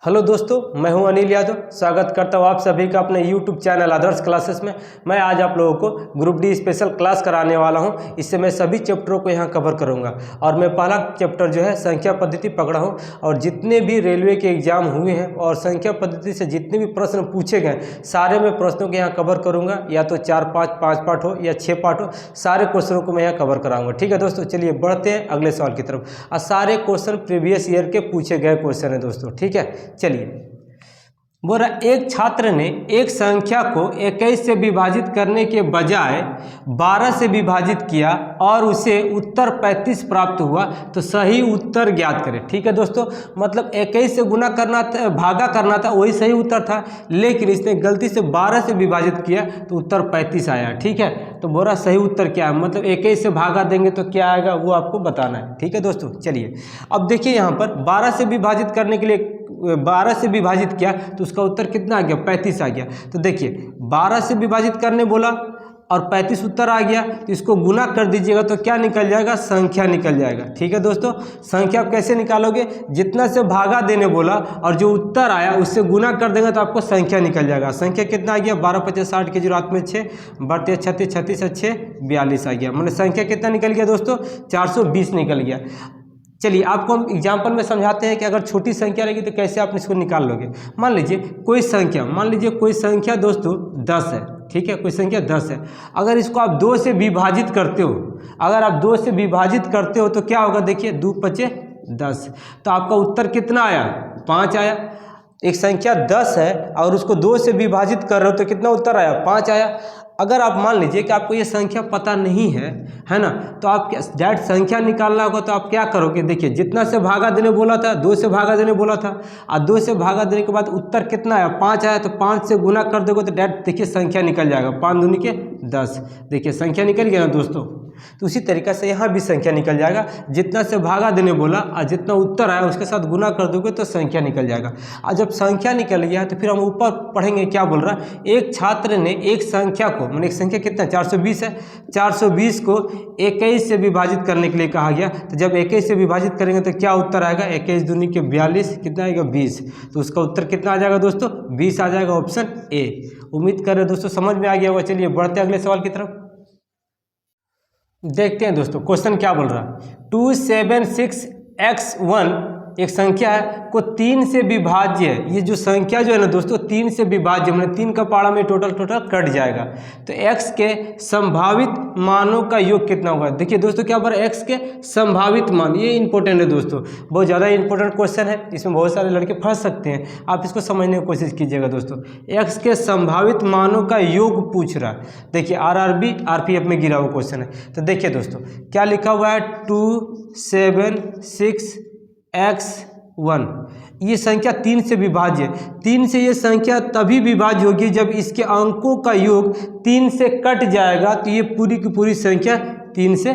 Hello दोस्तों, मैं हूं अनिल यादव। स्वागत करता हूं आप सभी का अपने YouTube चैनल आदर्श क्लासेस में। मैं आज आप लोगों को ग्रुप डी स्पेशल क्लास कराने वाला हूं। इससे मैं सभी चैप्टरों को यहां कवर करूंगा और मैं पहला चैप्टर जो है संख्या पद्धति पकड़ा हूं। और जितने भी रेलवे के एग्जाम हुए हैं और संख्या पद्धति से जितने भी प्रश्न पूछे गए सारे मैं प्रश्नों को यहाँ कवर करूँगा। या तो 4-5 पार्ट हो या 6 पार्ट हो, सारे क्वेश्चनों को मैं यहाँ कवर कराऊंगा। ठीक है दोस्तों, चलिए बढ़ते हैं अगले सवाल की तरफ। और सारे क्वेश्चन प्रीवियस ईयर के पूछे गए क्वेश्चन है दोस्तों। ठीक है, चलिए। बोला एक छात्र ने एक संख्या को 21 से विभाजित करने के बजाय 12 से विभाजित किया और उसे उत्तर 35 प्राप्त हुआ, तो सही उत्तर ज्ञात करें। ठीक है दोस्तों, मतलब 21 से गुना करना था, भागा करना था, वही सही उत्तर था, लेकिन इसने गलती से 12 से विभाजित किया तो उत्तर 35 आया। ठीक है, तो बोला सही उत्तर क्या है, मतलब 21 से भागा देंगे तो क्या आएगा वो आपको बताना है। ठीक है दोस्तों, चलिए अब देखिए यहाँ पर 12 से विभाजित करने के लिए 12 से विभाजित किया तो उसका उत्तर कितना आ गया, 35 आ गया। तो देखिए 12 से विभाजित करने बोला और 35 उत्तर आ गया, तो इसको गुना कर दीजिएगा तो क्या निकल जाएगा, संख्या निकल जाएगा। ठीक है दोस्तों, संख्या आप कैसे निकालोगे, जितना से भागा देने बोला और जो उत्तर आया उससे गुना कर देंगे तो आपको संख्या निकल जाएगा। संख्या कितना आ गया, 12 50 60 के 0 में 6 बढ़ते 36 36 6 42 आ गया। मतलब संख्या कितना निकल गया दोस्तों, 420 निकल गया। चलिए आपको हम एग्जाम्पल में समझाते हैं कि अगर छोटी संख्या रहेगी तो कैसे आप इसको निकाल लोगे। मान लीजिए कोई संख्या दोस्तों 10 है। ठीक है, कोई संख्या 10 है। अगर इसको आप 2 से विभाजित करते हो, अगर आप 2 से विभाजित करते हो तो क्या होगा, देखिए 2 5 10, तो आपका उत्तर कितना आया, 5 आया। एक संख्या 10 है और उसको 2 से विभाजित कर रहे हो तो कितना उत्तर आया, 5 आया। अगर आप मान लीजिए कि आपको ये संख्या पता नहीं है ना, तो आप डायरेक्ट संख्या निकालना होगा तो आप क्या करोगे, देखिए जितना से भागा देने बोला था 2 से भागा देने बोला था और 2 से भागा देने के बाद उत्तर कितना आया, 5 आया, तो 5 से गुना कर दोगे तो डायरेक्ट देखिए संख्या निकल जाएगा, 5 दूनी के 10। देखिए संख्या निकल गया ना दोस्तों। तो उसी तरीक़े से यहाँ भी संख्या निकल जाएगा, जितना से भागा देने बोला और जितना उत्तर आया उसके साथ गुना कर दोगे तो संख्या निकल जाएगा। और जब संख्या निकल गया तो फिर हम ऊपर पढ़ेंगे क्या बोल रहा है। एक छात्र ने एक संख्या को, मतलब एक संख्या कितना 420 है, 420 को 21 से विभाजित करने के लिए कहा गया। तो जब 21 से विभाजित करेंगे तो क्या उत्तर आएगा, 21 दूनी के 42, कितना आएगा 20। तो उसका उत्तर कितना आ जाएगा दोस्तों, 20 आ जाएगा, ऑप्शन ए। उम्मीद कर रहे दोस्तों समझ में आ गया होगा। चलिए बढ़ते अगले सवाल की तरफ, देखते हैं दोस्तों क्वेश्चन क्या बोल रहा है। 276x1 एक संख्या है को 3 से विभाज्य है। ये जो संख्या जो है ना दोस्तों 3 से विभाज्य, मतलब 3 का पाड़ा में टोटल कट जाएगा। तो x के संभावित मानों का योग कितना होगा। देखिए दोस्तों क्या बोल रहा है, x के संभावित मान, ये इंपॉर्टेंट है दोस्तों, बहुत ज़्यादा इंपॉर्टेंट क्वेश्चन है। इसमें बहुत सारे लड़के फंस सकते हैं, आप इसको समझने की कोशिश कीजिएगा दोस्तों। x के संभावित मानों का योग पूछ रहा है। देखिए RRB RPF में गिरा हुआ क्वेश्चन है। तो देखिए दोस्तों क्या लिखा हुआ है, 276x1, ये संख्या 3 से विभाज्य है। 3 से ये संख्या तभी विभाज्य होगी जब इसके अंकों का योग 3 से कट जाएगा, तो ये पूरी की पूरी संख्या 3 से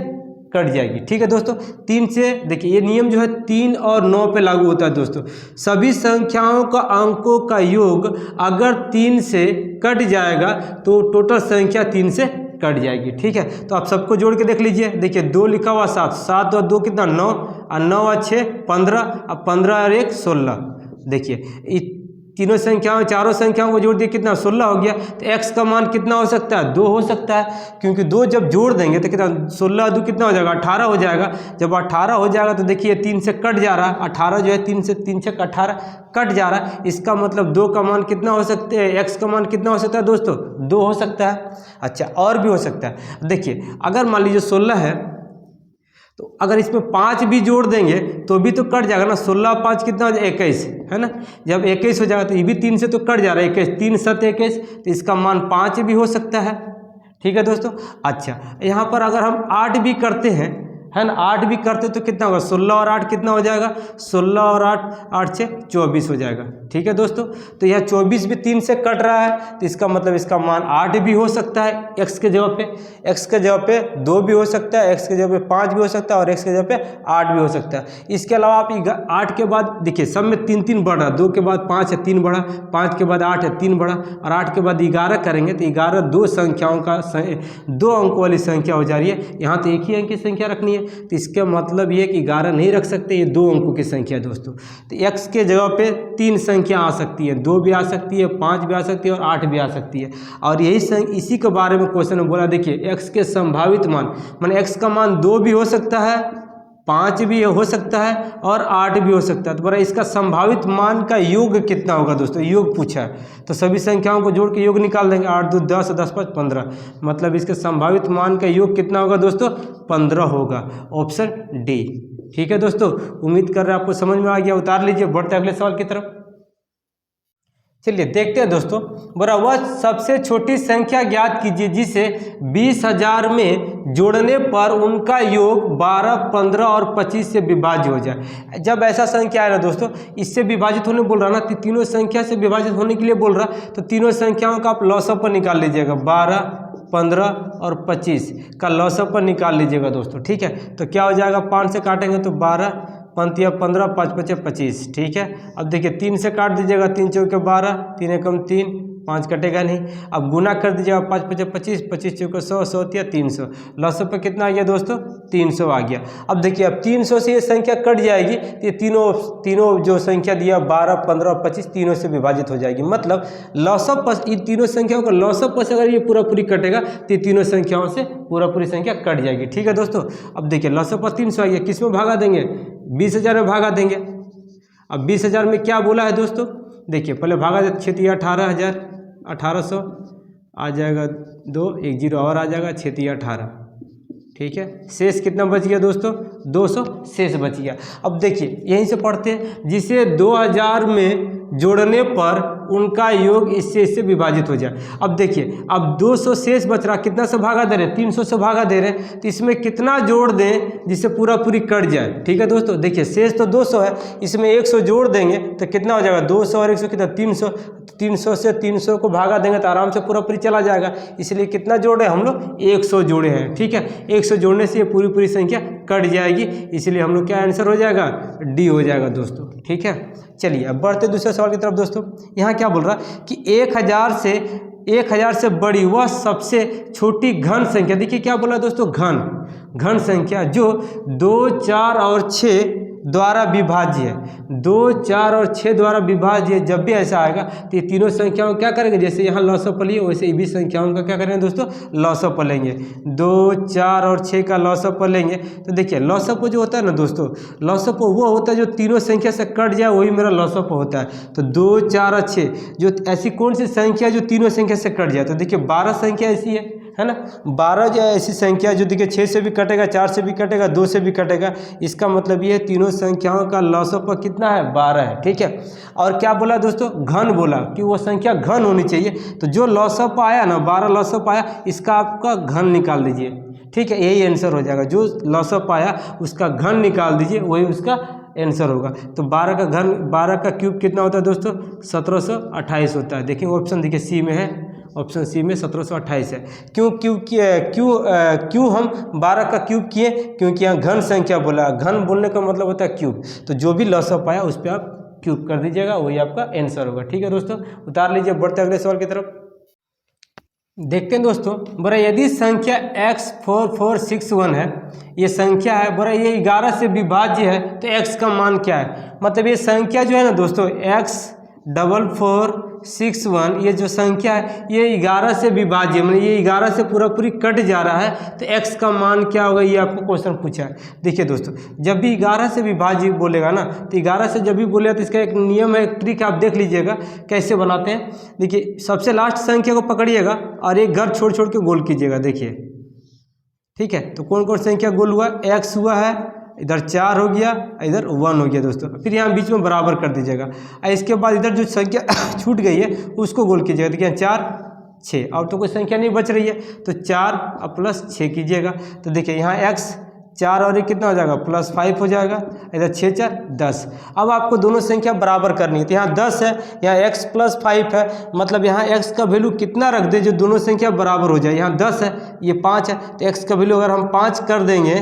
कट जाएगी। ठीक है दोस्तों, 3 से, देखिए ये नियम जो है 3 और 9 पे लागू होता है दोस्तों। सभी संख्याओं का अंकों का योग अगर 3 से कट जाएगा तो टोटल संख्या 3 से कट जाएगी। ठीक है, तो आप सबको जोड़ के देख लीजिए। देखिए 2 लिखा हुआ 7, 7 और 2 कितना 9, और 9 और 6 15, और 15 और 1 16। देखिए तीनों संख्याओं, चारों संख्याओं को जोड़ दिए कितना 16 हो गया। तो x का मान कितना हो सकता है, 2 हो सकता है, क्योंकि 2 जब जोड़ देंगे तो कितना 16 2 कितना हो जाएगा, 18 हो जाएगा। जब 18 हो जाएगा तो देखिए 3 से कट जा रहा है, 18 जो है 3 से 18 कट जा रहा है। इसका मतलब 2 का मान कितना हो सकता है, x का मान कितना हो सकता है दोस्तों, 2 हो सकता है। अच्छा और भी हो सकता है, देखिए अगर मान लीजिए 16 है तो अगर इसमें 5 भी जोड़ देंगे तो भी तो कट जाएगा ना। 16 5 कितना हो जाएगा, 21 है ना। जब 21 हो जाएगा तो ये भी 3 से तो कट जा रहा है, 21 3 7 21, तो इसका मान 5 भी हो सकता है। ठीक है दोस्तों। अच्छा यहाँ पर अगर हम 8 भी करते हैं, है ना, 8 भी करते तो कितना होगा, 16 और 8 कितना हो जाएगा, 16 और 8 8 से 24 हो जाएगा। ठीक है दोस्तों, तो यह 24 भी 3 से कट रहा है, तो इसका मतलब इसका मान 8 भी हो सकता है x के जगह पे। x के जगह पे 2 भी हो सकता है, x के जगह पे 5 भी हो सकता है और x के जगह पे 8 भी हो सकता है। इसके अलावा आप 8 के बाद देखिए सब में 3 3 बढ़ रहा, 2 के बाद 5 है 3 बढ़ा, 5 के बाद 8 है 3 बढ़ा, और 8 के बाद 11 करेंगे तो 11 2 संख्याओं का 2 अंकों वाली संख्या हो जा रही है। यहाँ तो एक ही अंक की संख्या रखनी है, तो इसका मतलब ये कि 11 नहीं रख सकते, ये 2 अंकों की संख्या है दोस्तों। तो x के जगह पे 3 संख्या आ सकती है, 2 भी आ सकती है, 5 भी आ सकती है और 8 भी आ सकती है। और इसी के बारे में क्वेश्चन में बोला, देखिए x के संभावित मान, माने x का मान 2 भी हो सकता है, 5 भी हो सकता है और 8 भी हो सकता है। तो बड़ा इसका संभावित मान का योग कितना होगा दोस्तों, योग पूछा है। तो सभी संख्याओं को जोड़ के योग निकाल देंगे, 8 2 10, 10 5 15, मतलब इसके संभावित मान का योग कितना होगा दोस्तों, 15 होगा, ऑप्शन डी। ठीक है दोस्तों, उम्मीद कर रहे हैं आपको समझ में आ गया। उतार लीजिए, बढ़ते अगले सवाल की तरफ। चलिए देखते हैं दोस्तों, बोला वह सबसे छोटी संख्या ज्ञात कीजिए जिसे 20,000 में जोड़ने पर उनका योग 12, 15 और 25 से विभाज्य हो जाए। जब ऐसा संख्या है ना दोस्तों, इससे विभाजित होने बोल रहा ना, तीनों संख्या से विभाजित होने के लिए बोल रहा, तो तीनों संख्याओं का आप लॉसअप पर निकाल लीजिएगा, 12, 15 और 25 का लॉसअप पर निकाल लीजिएगा दोस्तों। ठीक है, तो क्या हो जाएगा, 5 से काटेंगे तो 12, 5 15, 5 5 25। ठीक है, अब देखिए 3 से काट दीजिएगा, 3 चौके 12, 3 एकम 3, 5 कटेगा नहीं। अब गुना कर दीजिएगा, 5 5 25, 25 चौके 100, 100 या 300, लॉसअप पे कितना आ गया दोस्तों, 300 आ गया। अब देखिए अब 300 से ये संख्या कट जाएगी तो ये तीनों जो संख्या दिया 12, 15 और 25 तीनों से विभाजित हो जाएगी। मतलब लॉसअप पर इन तीनों संख्याओं का लॉसअप पर से अगर ये पूरी कटेगा तो ये तीनों संख्याओं से पूरी संख्या कट जाएगी। ठीक है दोस्तों, अब देखिए लॉसअप पर 300 आ गया, किस में भागा देंगे, 20,000 में भागा देंगे। अब 20,000 में क्या बोला है दोस्तों, देखिए पहले भागा दे, 6 18,000, 1800 आ जाएगा, 2 1 0 और आ जाएगा, 6 18। ठीक है, शेष कितना बच गया दोस्तों, 200 शेष बच गया। अब देखिए यहीं से पढ़ते हैं, जिसे 2000 में जोड़ने पर उनका योग इससे विभाजित हो जाए। अब देखिए अब 200 शेष बच रहा, कितना से भागा दे रहे हैं, 300 से भागा दे रहे हैं, तो इसमें कितना जोड़ दें जिससे पूरी कट जाए। ठीक है दोस्तों, देखिए शेष तो 200 है, इसमें 100 जोड़ देंगे तो कितना हो जाएगा, 200 और 100 कितना, 300, 300 से 300 को भागा देंगे तो आराम से पूरी चला जाएगा। इसलिए कितना जोड़े हम लोग, 100 जोड़े हैं। ठीक है, 100 जोड़ने से ये पूरी संख्या कट जाएगी, इसलिए हम लोग क्या आंसर हो जाएगा, डी हो जाएगा दोस्तों। ठीक है, चलिए अब बढ़ते दूसरे सवाल की तरफ दोस्तों। यहाँ क्या बोल रहा कि 1000 से बड़ी वह सबसे छोटी घन संख्या, देखिए क्या बोला दोस्तों, घन संख्या जो 2, 4 और 6 द्वारा विभाज्य है, 2, 4 और 6 द्वारा विभाज्य है। जब भी ऐसा आएगा तो ये तीनों संख्याओं क्या करेंगे, जैसे यहाँ लॉसअप लिए वैसे ये भी संख्याओं का क्या करेंगे दोस्तों, लॉसअप लेंगे। 2, 4 और 6 का लॉसअप लेंगे तो देखिए लॉसअप जो होता है ना दोस्तों, लॉसअप वो होता है जो तीनों संख्या से कट जाए, वही मेरा लॉसअप होता है। तो 2, 4 और 6 जो ऐसी कौन सी संख्या जो तीनों संख्या से कट जाए, तो देखिए 12 संख्या ऐसी है ना, 12 जो ऐसी संख्या जो देखिए 6 से भी कटेगा, 4 से भी कटेगा, 2 से भी कटेगा। इसका मतलब ये तीनों संख्याओं का लॉसअप कितना है, 12 है। ठीक है, और क्या बोला दोस्तों, घन बोला कि वो संख्या घन होनी चाहिए। तो जो लॉसअप आया ना, 12 लॉसअप आया, इसका आपका घन निकाल दीजिए। ठीक है, यही आंसर हो जाएगा, जो लॉसअप आया उसका घन निकाल दीजिए, वही उसका आंसर होगा। तो 12 का घन, 12 का क्यूब कितना होता है दोस्तों, 1728 होता है। देखिए ऑप्शन देखिए सी में है, ऑप्शन सी में 1728 है। क्यों हम 12 का क्यूब किए, क्योंकि यहाँ घन संख्या बोला, घन बोलने का मतलब होता है क्यूब। तो जो भी लॉसअप आया उस पर आप क्यूब कर दीजिएगा, वही आपका आंसर होगा। ठीक है दोस्तों, उतार लीजिए, बढ़ते अगले सवाल की तरफ। देखते हैं दोस्तों, बोला यदि संख्या x4461 है, ये संख्या है, बोला ये 11 से विभाज्य है, तो x का मान क्या है। मतलब ये संख्या जो है ना दोस्तों, x4461 ये जो संख्या है ये 11 से विभाज्य, मतलब ये 11 से पूरी कट जा रहा है, तो x का मान क्या होगा, ये आपको क्वेश्चन पूछा है। देखिए दोस्तों, जब भी 11 से विभाज्य बोलेगा ना, तो 11 से जब भी बोलेगा तो इसका एक नियम है, एक ट्रिक आप देख लीजिएगा कैसे बनाते हैं। देखिए सबसे लास्ट संख्या को पकड़िएगा और एक घर छोड़ के गोल कीजिएगा। देखिए ठीक है, तो कौन कौन संख्या गोल हुआ, x हुआ है, इधर 4 हो गया, इधर 1 हो गया दोस्तों। फिर यहाँ बीच में बराबर कर दीजिएगा, इसके बाद इधर जो संख्या छूट गई है उसको गोल कीजिएगा। देखिए 4 6, अब तो कोई संख्या नहीं बच रही है, तो 4 और प्लस 6 कीजिएगा। तो देखिए यहाँ x 4 और 1 कितना हो जाएगा, +5 हो जाएगा, इधर 6 4 10। अब आपको दोनों संख्या बराबर करनी है, तो यहाँ 10 है, यहाँ x + 5 है, मतलब यहाँ x का वैल्यू कितना रख दे जो दोनों संख्या बराबर हो जाए। यहाँ 10 है, ये 5 है, तो x का वैल्यू अगर हम 5 कर देंगे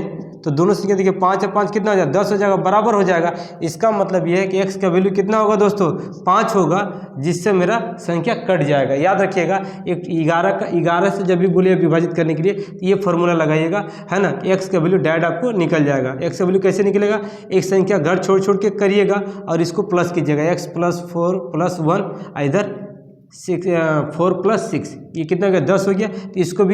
तो दोनों संख्या देखिए 5 और 5 कितना हो जाएगा 10 हो जाएगा, बराबर हो जाएगा। इसका मतलब ये है कि x का वैल्यू कितना होगा दोस्तों 5 होगा, जिससे मेरा संख्या कट जाएगा। याद रखिएगा एक 11 से जब भी बोलिए विभाजित करने के लिए तो ये फॉर्मूला लगाइएगा, है ना। x का वैल्यू डायरेक्ट आपको निकल जाएगा। x का वैल्यू कैसे निकलेगा, एक संख्या घर छोड़ छोड़ के करिएगा और इसको प्लस कीजिएगा, x + 4 + 1 इधर 4 + 6 ये कितना हो गया 10 हो गया। तो इसको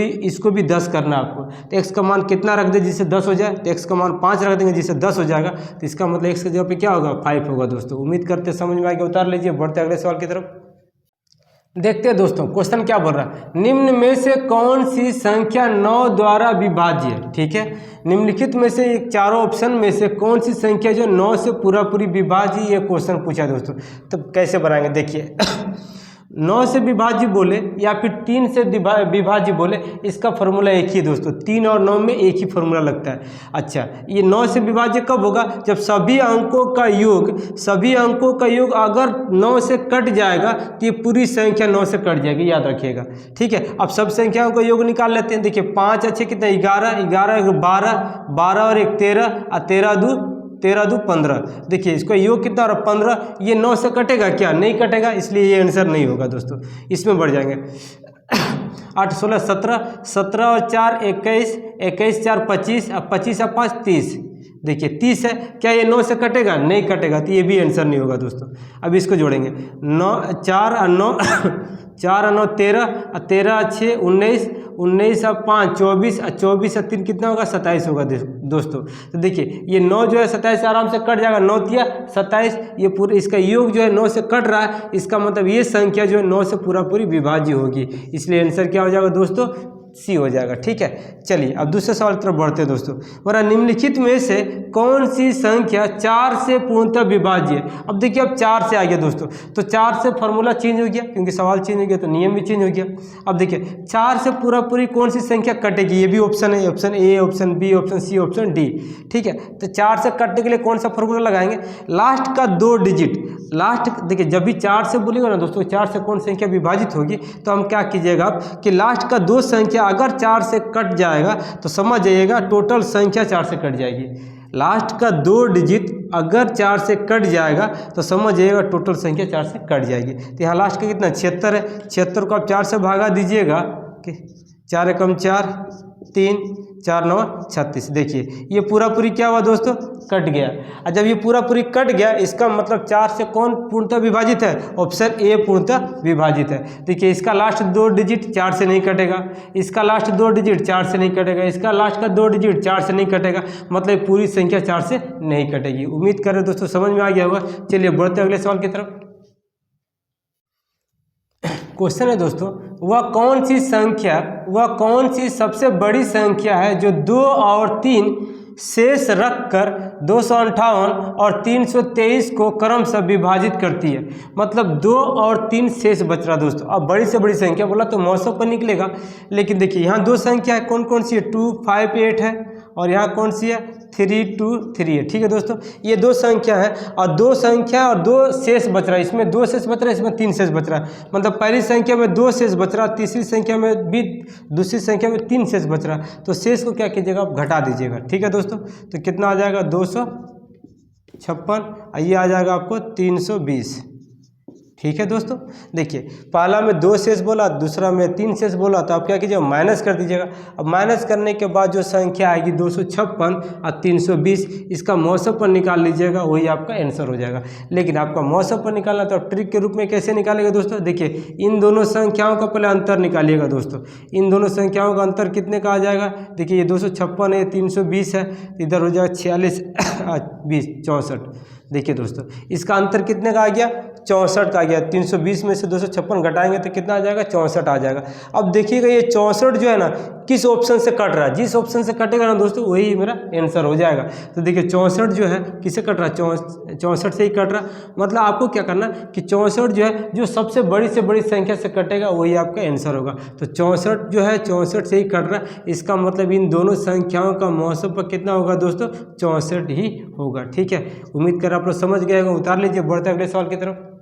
भी 10 करना है आपको। तो x का मान कितना रख दे जिससे 10 हो जाए, तो x का मान 5 रख देंगे जिससे 10 हो जाएगा। तो इसका मतलब x की जगह पे क्या होगा 5 होगा दोस्तों। उम्मीद करते समझ में आएगा, उतार लीजिए। बढ़ते अगले सवाल की तरफ। देखते हैं दोस्तों क्वेश्चन क्या बोल रहा है, निम्न में से कौन सी संख्या 9 द्वारा विभाज्य है। ठीक है, निम्नलिखित में से एक चारों ऑप्शन में से कौन सी संख्या जो 9 से पूरी विभाज्य, ये क्वेश्चन पूछा है दोस्तों। तो कैसे बनाएंगे देखिए 9 से विभाज्य बोले या फिर 3 से विभाज्य बोले, इसका फॉर्मूला एक ही दोस्तों। 3 और 9 में एक ही फॉर्मूला लगता है। अच्छा, ये 9 से विभाज्य कब होगा, जब सभी अंकों का योग अगर 9 से कट जाएगा तो ये पूरी संख्या 9 से कट जाएगी, याद रखिएगा। ठीक है, अब सब संख्याओं का योग निकाल लेते हैं। देखिए 5 अच्छे कितना 11, 12 और 1 13 और 13 दूनी 15। देखिए इसका योग कितना और 15, ये 9 से कटेगा क्या, नहीं कटेगा, इसलिए ये आंसर नहीं होगा दोस्तों। इसमें बढ़ जाएंगे 8 16 17, 17 और 4 21, 21 4 25 और 25 और 5 30। देखिए 30 है, क्या ये 9 से कटेगा, नहीं कटेगा, तो ये भी आंसर नहीं होगा दोस्तों। अब इसको जोड़ेंगे 4 और 9 13 और 13 और 6 19, 19 और 5 24 और 24 और 3 कितना होगा 27 होगा दोस्तों। तो देखिए ये 9 जो है 27 से आराम से कट जाएगा, 9 तिया 27, ये पूरे इसका योग जो है 9 से कट रहा है, इसका मतलब ये संख्या जो है 9 से पूरी विभाज्य होगी, इसलिए आंसर क्या हो जाएगा दोस्तों, सी हो जाएगा। ठीक है, चलिए अब दूसरे सवाल की तरफ बढ़ते हैं दोस्तों। वरना निम्नलिखित में से कौन सी संख्या 4 से पूर्णतः विभाज्य है। अब देखिए अब 4 से आ गया दोस्तों, तो 4 से फॉर्मूला चेंज हो गया, क्योंकि सवाल चेंज हो गया तो नियम भी चेंज हो गया। अब देखिए 4 से पूरी कौन सी संख्या कटेगी, ये भी ऑप्शन है, option A, option B, option C, option D. ठीक है, तो 4 से कटने के लिए कौन सा फॉर्मूला लगाएंगे, लास्ट का 2 डिजिट। लास्ट देखिए जब भी 4 से बोलेगा ना दोस्तों, 4 से कौन संख्या विभाजित होगी, तो हम क्या कीजिएगा आप कि लास्ट का 2 संख्या अगर 4 से कट जाएगा तो समझ जाइएगा टोटल संख्या 4 से कट जाएगी। लास्ट का 2 डिजिट अगर 4 से कट जाएगा तो समझ जाइएगा टोटल संख्या 4 से कट जाएगी। तो यहाँ लास्ट का कितना 76 है, 76 को आप 4 से भागा दीजिएगा कि 4 एकम 4 3 4 9 36। देखिए ये पूरी क्या हुआ दोस्तों, कट गया। और जब ये पूरी कट गया, इसका मतलब 4 से कौन पूर्णतः विभाजित है, ऑप्शन ए पूर्णतः विभाजित है। देखिए इसका लास्ट 2 डिजिट 4 से नहीं कटेगा, इसका लास्ट 2 डिजिट 4 से नहीं कटेगा, इसका लास्ट का 2 डिजिट 4 से नहीं कटेगा, मतलब पूरी संख्या 4 से नहीं कटेगी। उम्मीद कर रहे दोस्तों समझ में आ गया होगा। चलिए बढ़ते अगले सवाल की तरफ। क्वेश्चन है दोस्तों, वह कौन सी सबसे बड़ी संख्या है जो 2 और 3 शेष रखकर 258 और 323 को क्रमशः विभाजित करती है। मतलब 2 और 3 शेष बच रहा दोस्तों। अब बड़ी से बड़ी संख्या बोला तो 900 पर निकलेगा, लेकिन देखिए यहाँ 2 संख्या है, कौन कौन सी है, 2 5 8 है, और यहाँ कौन सी है 3 2 3 है। ठीक है दोस्तों, ये 2 संख्या है और 2 संख्या और 2 शेष बच रहा है, इसमें 2 शेष बच रहा है, इसमें 3 शेष बच रहा है। मतलब पहली संख्या में 2 शेष बच रहा है, तीसरी संख्या में भी, दूसरी संख्या में 3 शेष बच रहा है। तो शेष को क्या कीजिएगा आप घटा दीजिएगा। ठीक है दोस्तों, तो कितना आ जाएगा 256, ये आ जाएगा आपको 320। ठीक है दोस्तों, देखिए पहला में 2 शेष बोला, दूसरा में 3 शेष बोला, तो आप क्या कीजिएगा माइनस कर दीजिएगा। अब माइनस करने के बाद जो संख्या आएगी 256 और 320, इसका मौसम पर निकाल लीजिएगा, वही आपका आंसर हो जाएगा। लेकिन आपका मौसम पर निकालना तो आप ट्रिक के रूप में कैसे निकालेगा दोस्तों, देखिए इन दोनों संख्याओं का पहले अंतर निकालिएगा दोस्तों। इन दोनों संख्याओं का अंतर कितने का आ जाएगा, देखिए ये 256 है, 320 है, इधर हो जाएगा 46 20 64। देखिए दोस्तों इसका अंतर कितने का आ गया, 64 का आ गया। 320 में से 256 घटाएंगे तो कितना आ जाएगा, 64 आ जाएगा। अब देखिएगा ये 64 जो है ना किस ऑप्शन से कट रहा है, जिस ऑप्शन से कटेगा ना दोस्तों वही मेरा आंसर हो जाएगा। तो देखिए 64 जो है किससे कट रहा है, 64 से ही कट रहा। मतलब आपको क्या करना कि 64 जो है जो सबसे बड़ी से बड़ी संख्या से कटेगा वही आपका आंसर होगा। तो 64 जो है 64 से ही कट रहा है, इसका मतलब इन दोनों संख्याओं का मौसम पर कितना होगा दोस्तों, 64 ही होगा। ठीक है, उम्मीद कर आप लोग समझ गए होंगे। उतार लीजिए, बढ़ते अगले सवाल की तरफ।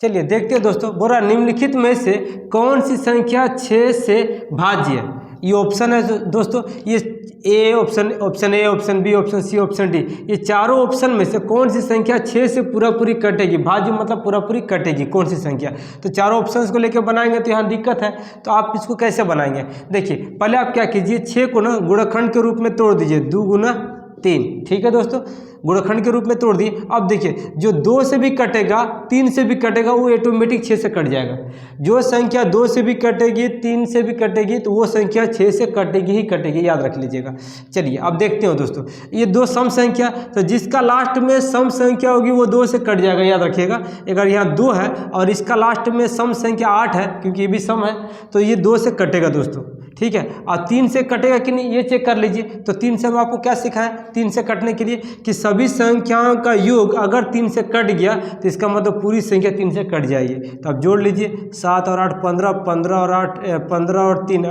चलिए देखते हैं दोस्तों, बोला निम्नलिखित में से कौन सी संख्या 6 से भाज्य है। ये ऑप्शन है दोस्तों, ये A option A, option B, option C, option D, ये चारों ऑप्शन में से कौन सी संख्या 6 से पूरा पूरी कटेगी, भाज्य मतलब पूरा पूरी कटेगी, कौन सी संख्या। तो चारों ऑप्शंस को लेकर बनाएंगे तो यहाँ दिक्कत है, तो आप इसको कैसे बनाएंगे। देखिए पहले आप क्या कीजिए, 6 को ना गुणनखंड के रूप में तोड़ दीजिए, 2 गुना 3, ठीक है दोस्तों, गुणनखंड के रूप में तोड़ दिए। अब देखिए जो 2 से भी कटेगा 3 से भी कटेगा वो ऑटोमेटिक 6 से कट जाएगा। जो संख्या 2 से भी कटेगी 3 से भी कटेगी तो वो संख्या 6 से कटेगी ही कटेगी, याद रख लीजिएगा। चलिए अब देखते हो दोस्तों, ये 2 सम संख्या, तो जिसका लास्ट में सम संख्या होगी वो 2 से कट जाएगा, याद रखिएगा। अगर यहाँ 2 है और इसका लास्ट में सम संख्या 8 है, क्योंकि ये भी सम है, तो ये 2 से कटेगा दोस्तों, ठीक है। और 3 से कटेगा कि नहीं ये चेक कर लीजिए। तो 3 से हम आपको क्या सिखाएं, 3 से कटने के लिए कि सभी संख्याओं का योग अगर 3 से कट गया तो इसका मतलब पूरी संख्या 3 से कट जाएगी। तो आप जोड़ लीजिए, 7 और 8 15, 15 और 8 15 और 3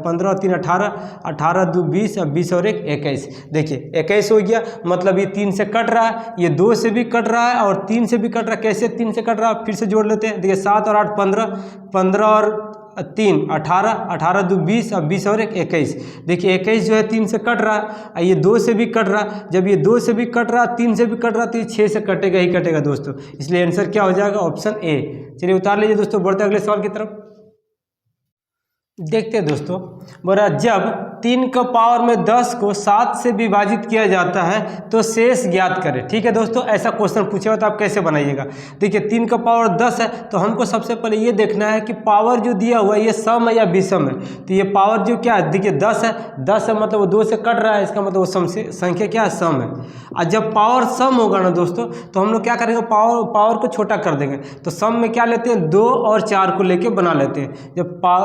15 और 3 18, 18 2 20, और 20 और 1 21। देखिए 21 हो गया, मतलब ये 3 से कट रहा है, ये 2 से भी कट रहा है और 3 से भी कट रहा है। कैसे 3 से कट रहा है, फिर से जोड़ लेते हैं। देखिए 7 और 8 15, 15 और 3 18, 18 2 20, और 20 और 1 21। देखिए 21 जो है 3 से कट रहा है, ये 2 से भी कट रहा है। जब ये 2 से भी कट रहा है, 3 से भी कट रहा है, तो ये 6 से कटेगा ही कटेगा दोस्तों। इसलिए आंसर क्या हो जाएगा, ऑप्शन ए। चलिए उतार लीजिए दोस्तों, बढ़ते अगले सवाल की तरफ। देखते हैं दोस्तों, बोला जब 3 का पावर में 10 को 7 से विभाजित किया जाता है तो शेष ज्ञात करें। ठीक है दोस्तों, ऐसा क्वेश्चन पूछेगा तो आप कैसे बनाइएगा। देखिए 3 का पावर 10 है, तो हमको सबसे पहले ये देखना है कि पावर जो दिया हुआ है ये सम है या विषम है। तो ये पावर जो क्या है, देखिए 10 है, 10 है मतलब वो 2 से कट रहा है, इसका मतलब वो सम से संख्या क्या है, सम है। और जब पावर सम होगा ना दोस्तों, तो हम लोग क्या करेंगे, पावर को छोटा कर देंगे। तो सम में क्या लेते हैं, 2 और 4 को लेके बना लेते हैं।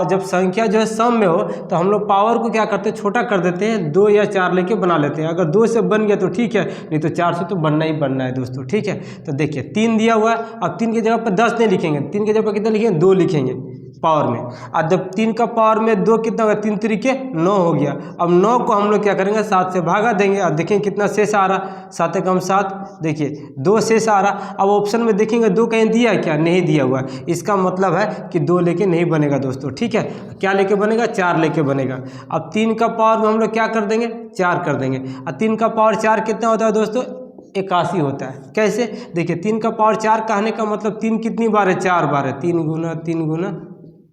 जब संख्या जो है सम में हो तो हम लोग पावर को क्या करते हैं, छोटा कर देते हैं, 2 या 4 लेके बना लेते हैं। अगर 2 से बन गया तो ठीक है, नहीं तो 4 से तो बनना ही बनना है दोस्तों। ठीक है, तो देखिए 3 दिया हुआ है, अब 3 की जगह पर 10 नहीं लिखेंगे, 3 की जगह पर कितना लिखेंगे, 2 लिखेंगे पावर में। और जब 3 का पावर में 2 कितना होगा, 3 तरीके 9 हो गया। अब 9 को हम लोग क्या करेंगे, 7 से भागा देंगे और देखेंगे कितना शेष आ रहा, 7 कम 7, देखिए 2 शेष आ रहा। अब ऑप्शन में देखेंगे 2 कहीं दिया क्या, नहीं दिया हुआ, इसका मतलब है कि 2 लेके नहीं बनेगा दोस्तों। ठीक है, क्या लेके बनेगा, 4 लेके बनेगा। अब 3 का पावर में हम लोग क्या कर देंगे, 4 कर देंगे। और 3 का पावर 4 कितना होता है दोस्तों, 81 होता है। कैसे, देखिए 3 का पावर 4 कहने का मतलब 3 कितनी बार है, 4 बार है, 3 गुना 3 गुना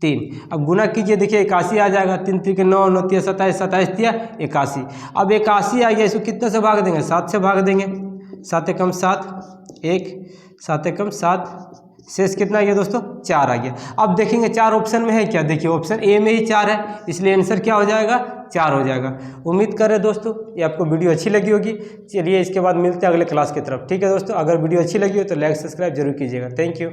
3। अब गुना कीजिए, देखिए 81 आ जाएगा, 3 3 9 9 3 27, 27 दिया 81। अब 81 आ गया, इसको कितने से भाग देंगे, 7 से भाग देंगे, 7 कम 7 1, 7 कम 7, शेष कितना आ गया दोस्तों, 4 आ गया। अब देखेंगे 4 ऑप्शन में है क्या, देखिए ऑप्शन ए में ही 4 है, इसलिए आंसर क्या हो जाएगा, 4 हो जाएगा। उम्मीद कर रहे दोस्तों ये आपको वीडियो अच्छी लगी होगी। चलिए इसके बाद मिलते हैं अगले क्लास की तरफ। ठीक है दोस्तों, अगर वीडियो अच्छी लगी हो तो लाइक सब्सक्राइब जरूर कीजिएगा। Thank you.